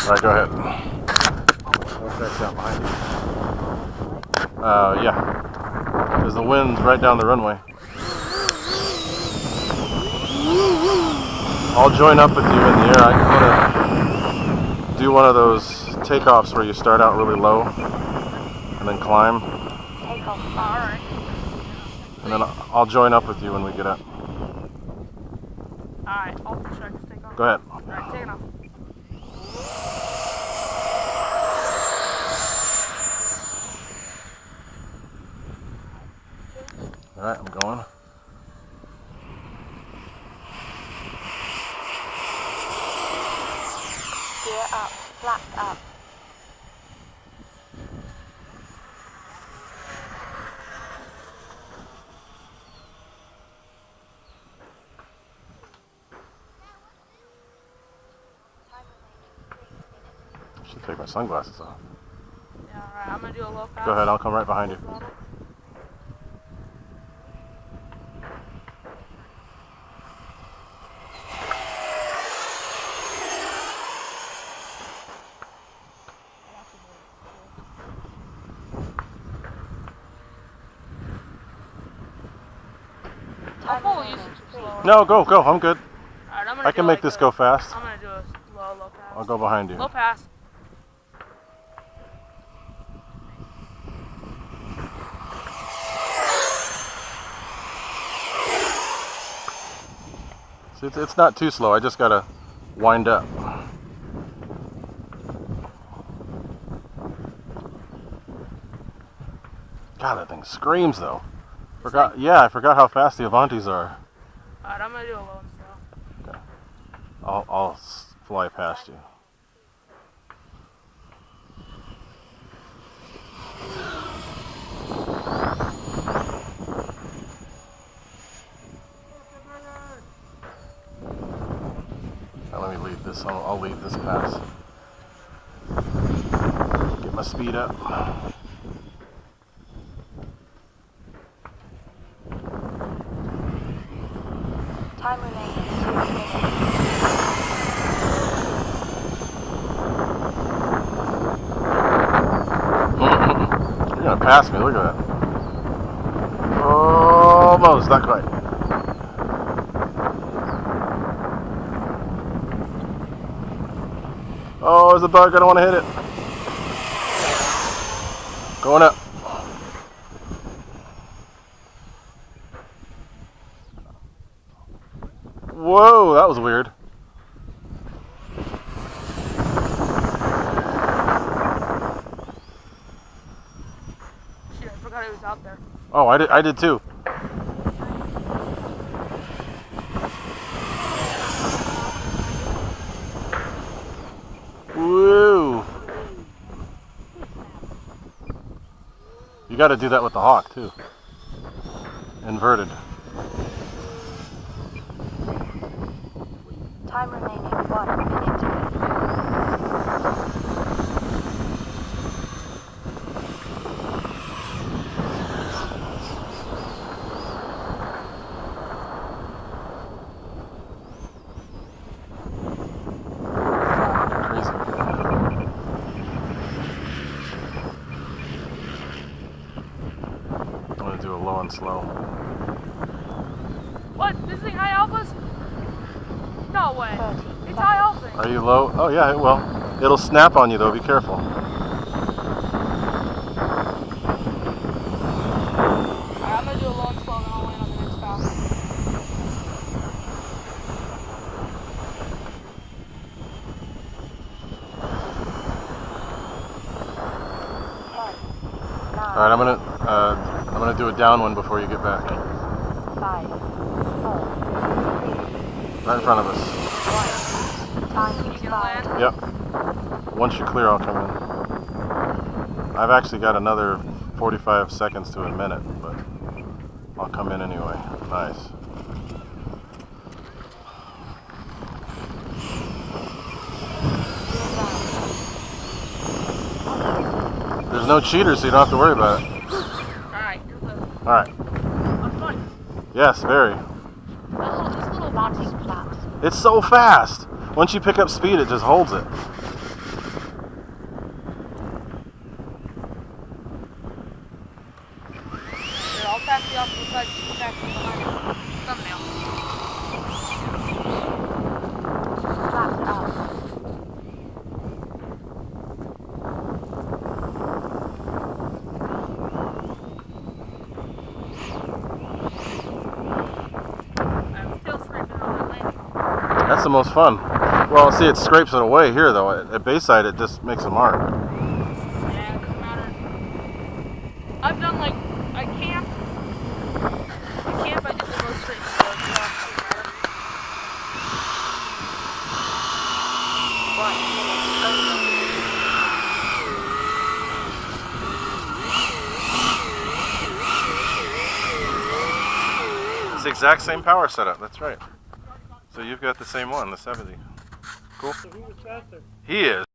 Alright, go ahead. What's that down behind you? Yeah. Because the wind's right down the runway. I'll join up with you in the air. I'm going to do one of those takeoffs where you start out really low and then climb. Takeoff. Alright. And then I'll join up with you when we get up. Alright, I'll try to take off. Go ahead. Alright, take it off. Alright, I'm going. Gear up, flaps up. I should take my sunglasses off. Yeah, alright, I'm gonna do a low pass. Go ahead, I'll come right behind you. How full usage slower? No, go, I'm good. Alright, I'm gonna I can make this go fast. I'm gonna do a low pass. I'll go behind you. Low pass. See, it's not too slow, I just gotta wind up. God, that thing screams though. I forgot how fast the Avantis are. Alright, I'm gonna do a low and slow. Okay. I'll fly past you. Now let me lead this. I'll lead this pass. Get my speed up. Time remaining 2 minutes. You're gonna pass me, look at that. Almost, not quite. Oh, there's a bug, I don't want to hit it. Going up. Whoa, that was weird. Shit, I forgot it was out there. Oh, I did too. Woo! You got to do that with the Hawk too. Inverted. Time remaining 1 minute. Crazy. I'm gonna do a low and slow. What? This thing high alphas? No way. It's high alpha. Are you low? Oh yeah, it will. It'll snap on you though, be careful. Alright, I'm gonna do a low and slow, then I'll land on the next pass. Alright, I'm gonna do a down one before you get back. 5, 4, 3, Right in front of us. 1. Time expired. Yep. Once you clear, I'll come in. I've actually got another 45 seconds to a minute, but I'll come in anyway. Nice. There's no cheaters, so you don't have to worry about it. Alright, you're good. Alright. I'm fine. Yes, very. This little boxing flaps. It's so fast. Once you pick up speed, it just holds it. But back thumbnail. Flaps up. I'm still scraping on that landing. That's the most fun. Well, see, it scrapes it away here, though. At Bayside, it just makes a mark. Yeah, it doesn't matter. I've done like, I camp, I did the most straight to the doesn't matter. It's the exact same power setup, that's right. So you've got the same one, the 70. Cool. So who was faster? He is.